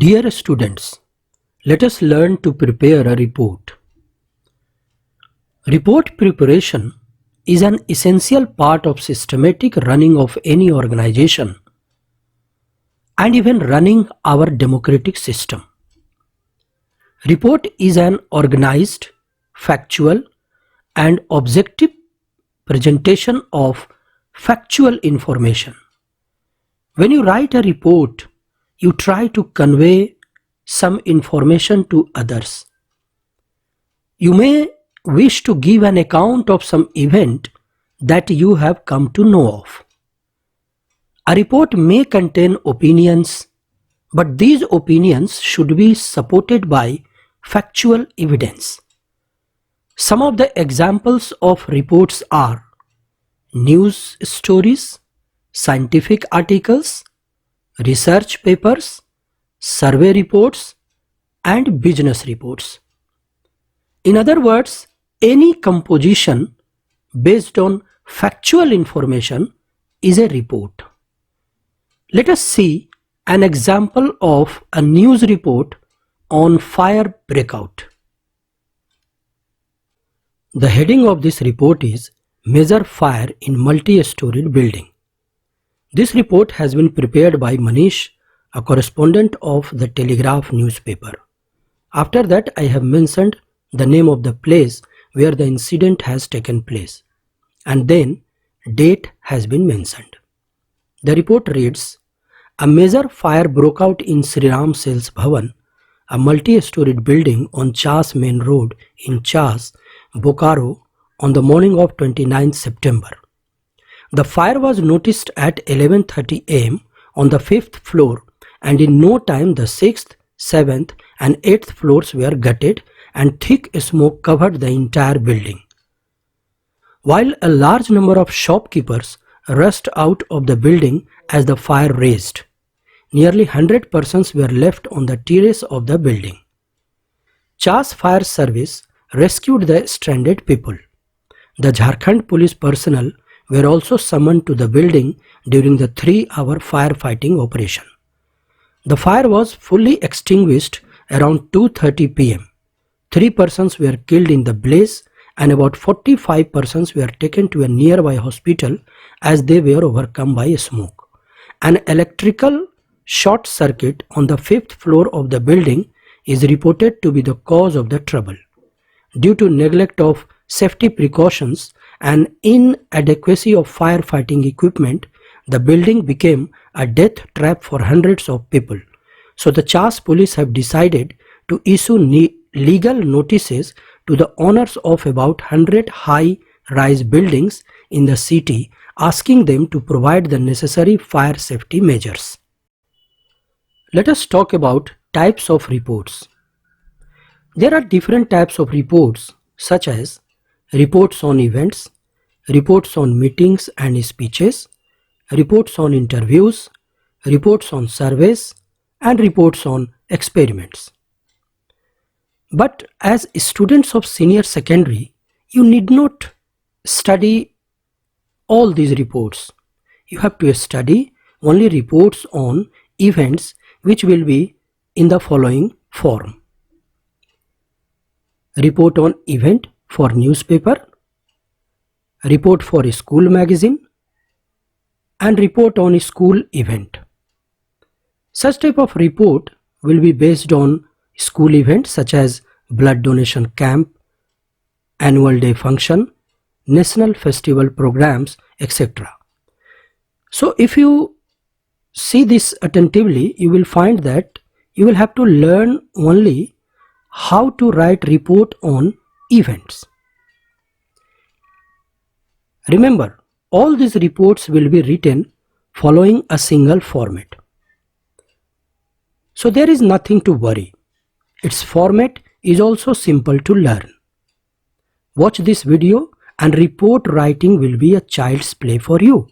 Dear students, let us learn to prepare a report. Report preparation is an essential part of systematic running of any organization and even running our democratic system. Report is an organized, factual and objective presentation of factual information. When you write a report, you try to convey some information to others. You may wish to give an account of some event that you have come to know of. A report may contain opinions, but these opinions should be supported by factual evidence. Some of the examples of reports are news stories, scientific articles, research papers, survey reports, and business reports. In other words, any composition based on factual information is a report. Let us see an example of a news report on fire breakout. The heading of this report is Major Fire in Multi-Storied Building. This report has been prepared by Manish, a correspondent of the Telegraph newspaper. After that, I have mentioned the name of the place where the incident has taken place, and then date has been mentioned. The report reads, a major fire broke out in Sri Ram Sales Bhavan, a multi-storied building on Chas Main Road in Chas, Bokaro, on the morning of 29th September. The fire was noticed at 11:30 am on the 5th floor, and in no time the 6th, 7th and 8th floors were gutted and thick smoke covered the entire building. While a large number of shopkeepers rushed out of the building as the fire raged, nearly 100 persons were left on the terrace of the building. Chas Fire Service rescued the stranded people. The Jharkhand police personnel were also summoned to the building during the 3-hour firefighting operation. The fire was fully extinguished around 2:30 p.m. 3 persons were killed in the blaze and about 45 persons were taken to a nearby hospital as they were overcome by smoke. An electrical short circuit on the 5th floor of the building is reported to be the cause of the trouble. Due to neglect of safety precautions and inadequacy of firefighting equipment, the building became a death trap for hundreds of people. So the Chas police have decided to issue legal notices to the owners of about 100 high-rise buildings in the city, asking them to provide the necessary fire safety measures. Let us talk about types of reports. There are different types of reports, such as reports on events, reports on meetings and speeches, reports on interviews, reports on surveys, and reports on experiments. But as students of senior secondary, you need not study all these reports. You have to study only reports on events which will be in the following form. Report on event for newspaper, report for a school magazine, and report on a school event. Such type of report will be based on school events such as blood donation camp, annual day function, national festival programs, etc. So if you see this attentively, you will find that you will have to learn only how to write report on events. Remember, all these reports will be written following a single format. So there is nothing to worry. Its format is also simple to learn. Watch this video and report writing will be a child's play for you.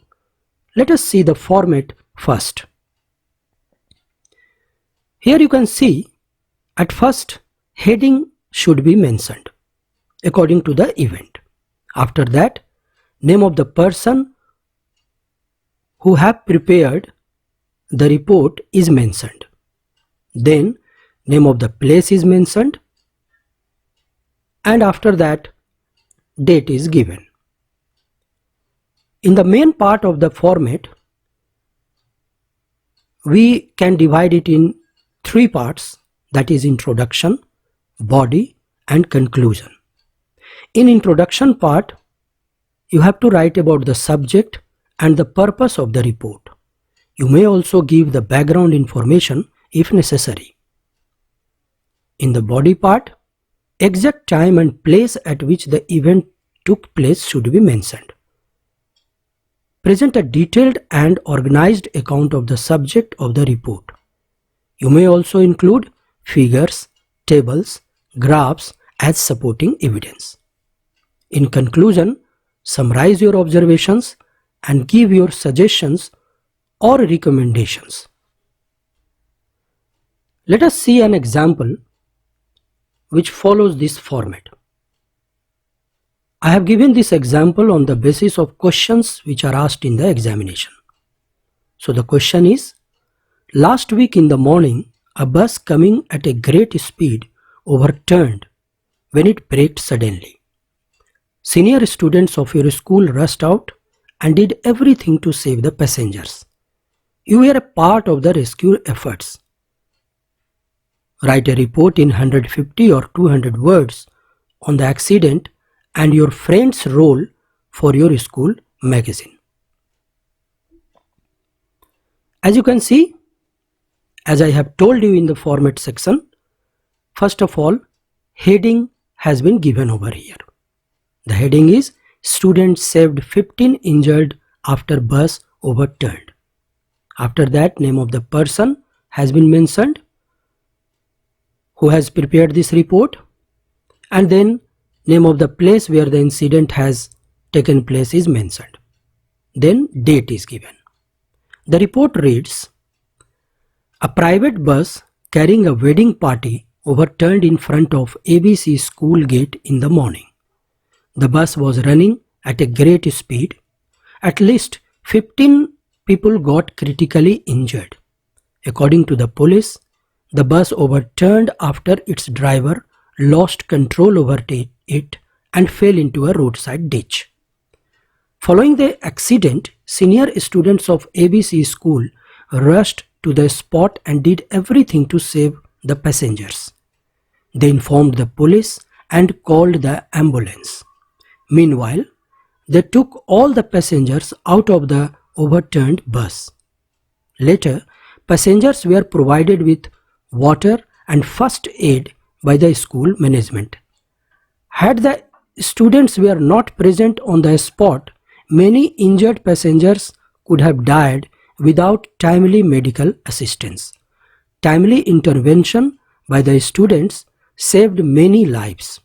Let us see the format first. Here you can see at first heading should be mentioned according to the event. After that, name of the person who have prepared the report is mentioned. Then name of the place is mentioned, and after that date is given. In the main part of the format, we can divide it in three parts, that is introduction, body and conclusion. In introduction part, you have to write about the subject and the purpose of the report. You may also give the background information if necessary. In the body part, exact time and place at which the event took place should be mentioned. Present a detailed and organized account of the subject of the report. You may also include figures, tables, graphs as supporting evidence. In conclusion, summarize your observations and give your suggestions or recommendations. Let us see an example which follows this format. I have given this example on the basis of questions which are asked in the examination. So the question is, last week in the morning, a bus coming at a great speed overturned when it braked suddenly. Senior students of your school rushed out and did everything to save the passengers. You were a part of the rescue efforts. Write a report in 150 or 200 words on the accident and your friend's role for your school magazine. As you can see, as I have told you in the format section, first of all, heading has been given over here. The heading is Students saved 15 injured after bus overturned. After that, name of the person has been mentioned who has prepared this report, and then name of the place where the incident has taken place is mentioned. Then date is given. The report reads, a private bus carrying a wedding party overturned in front of ABC school gate in the morning. The bus was running at a great speed. At least 15 people got critically injured. According to the police, the bus overturned after its driver lost control over it and fell into a roadside ditch. Following the accident, senior students of ABC school rushed to the spot and did everything to save the passengers. They informed the police and called the ambulance. Meanwhile, they took all the passengers out of the overturned bus. Later, passengers were provided with water and first aid by the school management. Had the students were not present on the spot, many injured passengers could have died without timely medical assistance. Timely intervention by the students saved many lives.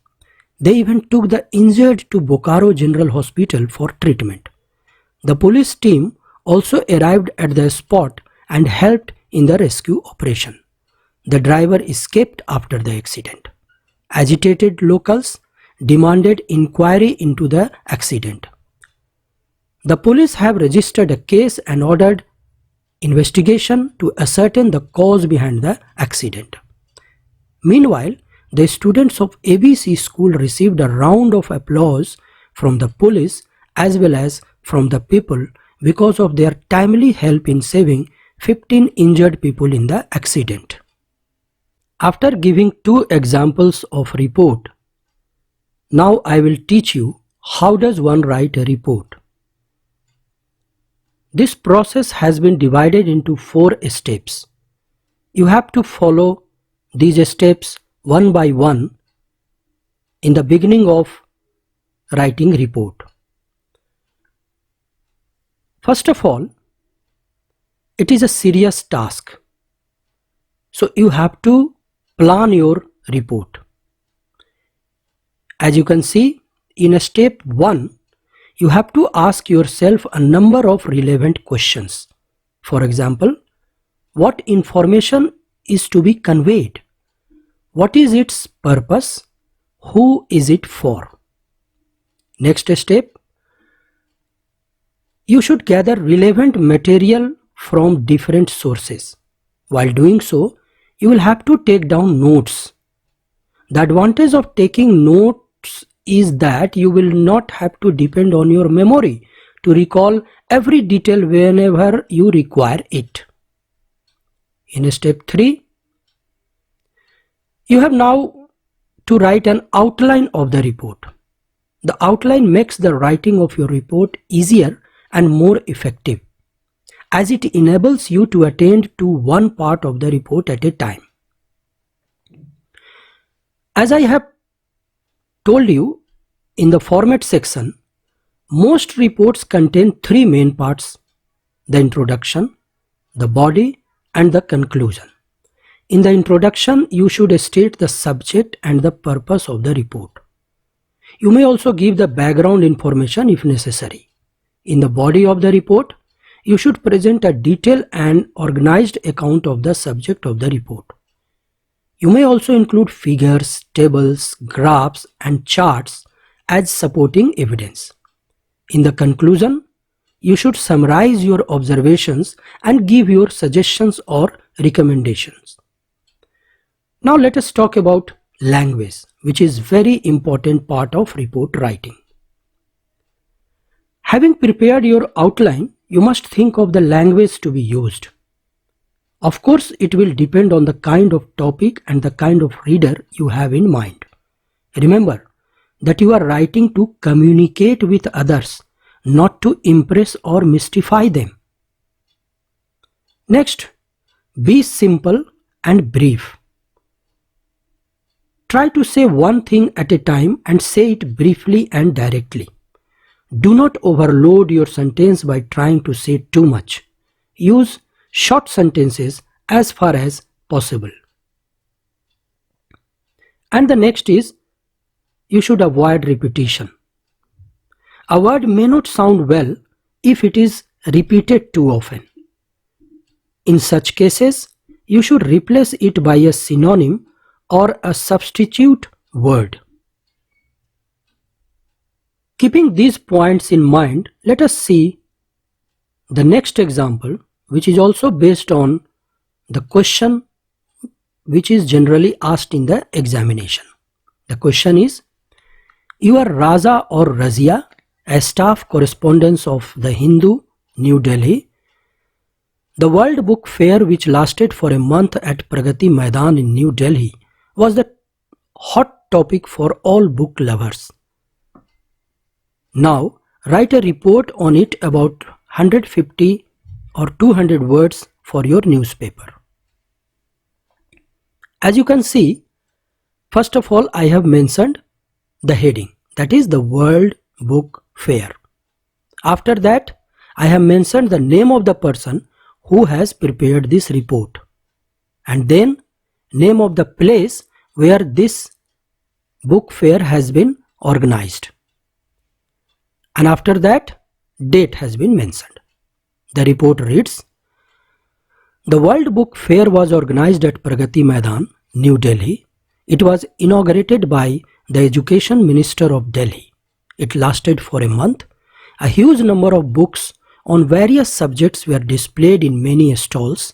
They even took the injured to Bokaro General Hospital for treatment. The police team also arrived at the spot and helped in the rescue operation. The driver escaped after the accident. Agitated locals demanded inquiry into the accident. The police have registered a case and ordered investigation to ascertain the cause behind the accident. Meanwhile, the students of ABC school received a round of applause from the police as well as from the people because of their timely help in saving 15 injured people in the accident. After giving 2 examples of report, now I will teach you how does one write a report. This process has been divided into 4 steps. You have to follow these steps one by one in the beginning of writing report. First of all, it is a serious task. So you have to plan your report. As you can see, in step 1, you have to ask yourself a number of relevant questions. For example, what information is to be conveyed? What is its purpose? Who is it for? Next step, you should gather relevant material from different sources. While doing so, you will have to take down notes. The advantage of taking notes is that you will not have to depend on your memory to recall every detail whenever you require it. In step 3, you have now to write an outline of the report. The outline makes the writing of your report easier and more effective, as it enables you to attend to one part of the report at a time. As I have told you in the format section, most reports contain 3 main parts: the introduction, the body, and the conclusion. In the introduction, you should state the subject and the purpose of the report. You may also give the background information if necessary. In the body of the report, you should present a detailed and organized account of the subject of the report. You may also include figures, tables, graphs, and charts as supporting evidence. In the conclusion, you should summarize your observations and give your suggestions or recommendations. Now let us talk about language, which is very important part of report writing. Having prepared your outline, you must think of the language to be used. Of course, it will depend on the kind of topic and the kind of reader you have in mind. Remember that you are writing to communicate with others, not to impress or mystify them. Next, be simple and brief. Try to say one thing at a time and say it briefly and directly. Do not overload your sentence by trying to say too much. Use short sentences as far as possible. And the next is, you should avoid repetition. A word may not sound well if it is repeated too often. In such cases, you should replace it by a synonym or a substitute word. Keeping these points in mind, let us see the next example, which is also based on the question which is generally asked in the examination. The question is, you are Raza or Razia, a staff correspondent of the Hindu, New Delhi. The World Book Fair, which lasted for a month at Pragati Maidan in New Delhi, was the hot topic for all book lovers. Now, write a report on it about 150 or 200 words for your newspaper. As you can see, first of all, I have mentioned the heading, that is the World Book Fair. After that, I have mentioned the name of the person who has prepared this report, and then name of the place where this book fair has been organized, and after that date has been mentioned. The report reads, the World Book Fair was organized at Pragati Maidan, New Delhi. It was inaugurated by the Education Minister of Delhi. It lasted for a month. A huge number of books on various subjects were displayed in many stalls.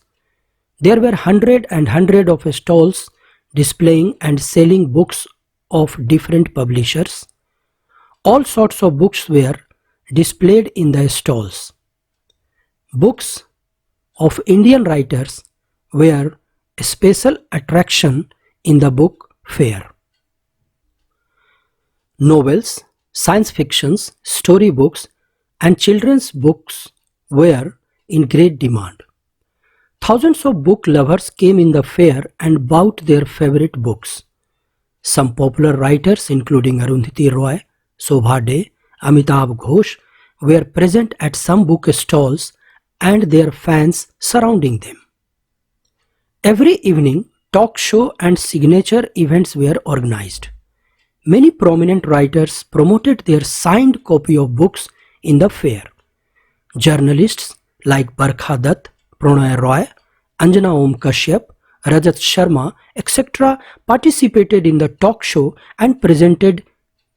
There were hundreds of stalls displaying and selling books of different publishers. All sorts of books were displayed in the stalls. Books of Indian writers were a special attraction in the book fair. Novels, science fictions, storybooks, and children's books were in great demand. Thousands of book lovers came in the fair and bought their favorite books. Some popular writers, including Arundhati Roy, Shobha De, Amitabh Ghosh, were present at some book stalls and their fans surrounding them. Every evening, talk show and signature events were organized. Many prominent writers promoted their signed copy of books in the fair. Journalists like Barkha Dutt, Pranay Roy, Anjana Om Kashyap, Rajat Sharma, etc. participated in the talk show and presented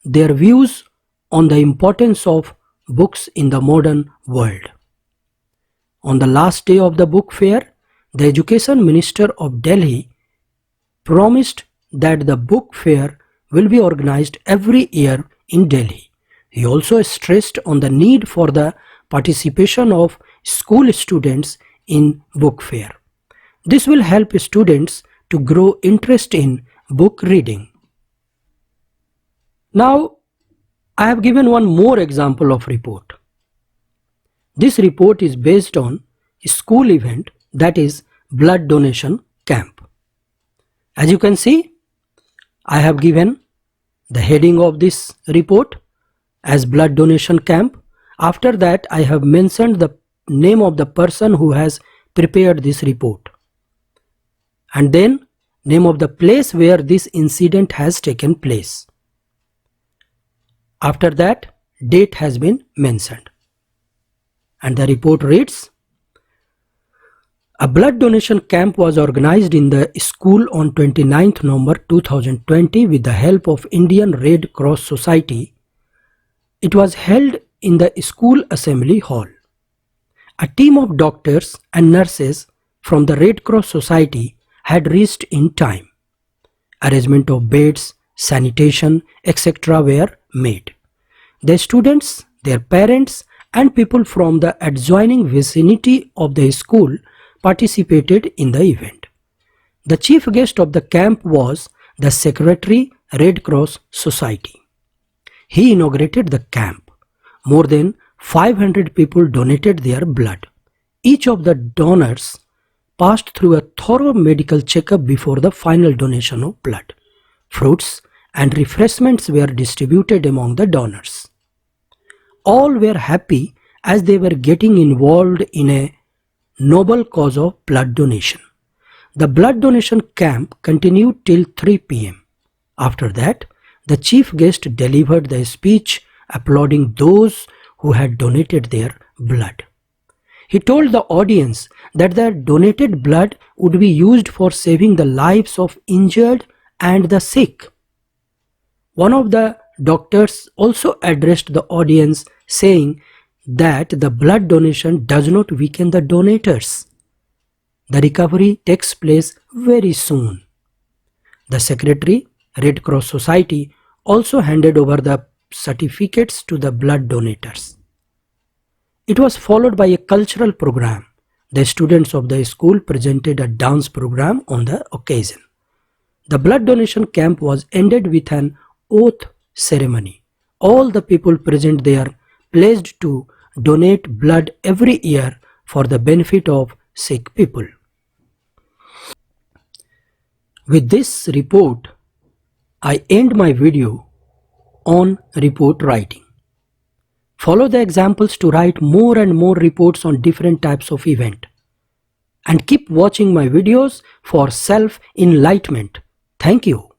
their views on the importance of books in the modern world. On the last day of the book fair, the Education Minister of Delhi promised that the book fair will be organized every year in Delhi. He also stressed on the need for the participation of school students in book fair. This will help students to grow interest in book reading. Now, I have given one more example of report. This report is based on a school event, that is blood donation camp. As you can see, I have given the heading of this report as blood donation camp. After that, I have mentioned the name of the person who has prepared this report, and then name of the place where this incident has taken place. After that, date has been mentioned, and the report reads: a blood donation camp was organized in the school on 29th November 2020 with the help of Indian Red Cross Society. It was held in the school assembly hall. A team of doctors and nurses from the Red Cross Society had reached in time. Arrangement of beds, sanitation, etc. were made. The students, their parents, and people from the adjoining vicinity of the school participated in the event. The chief guest of the camp was the Secretary, Red Cross Society. He inaugurated the camp. More than 500 people donated their blood. Each of the donors passed through a thorough medical checkup before the final donation of blood. Fruits and refreshments were distributed among the donors. All were happy as they were getting involved in a noble cause of blood donation. The blood donation camp continued till 3 p.m. After that, the chief guest delivered the speech applauding those who had donated their blood. He told the audience that the donated blood would be used for saving the lives of injured and the sick. One of the doctors also addressed the audience saying that the blood donation does not weaken the donators. The recovery takes place very soon. The Secretary, Red Cross Society, also handed over the certificates to the blood donators. It was followed by a cultural program. The students of the school presented a dance program on the occasion. The blood donation camp was ended with an oath ceremony. All the people present there pledged to donate blood every year for the benefit of sick people. With this report, I end my video on report writing. Follow the examples to write more and more reports on different types of event. And keep watching my videos for self-enlightenment. Thank you.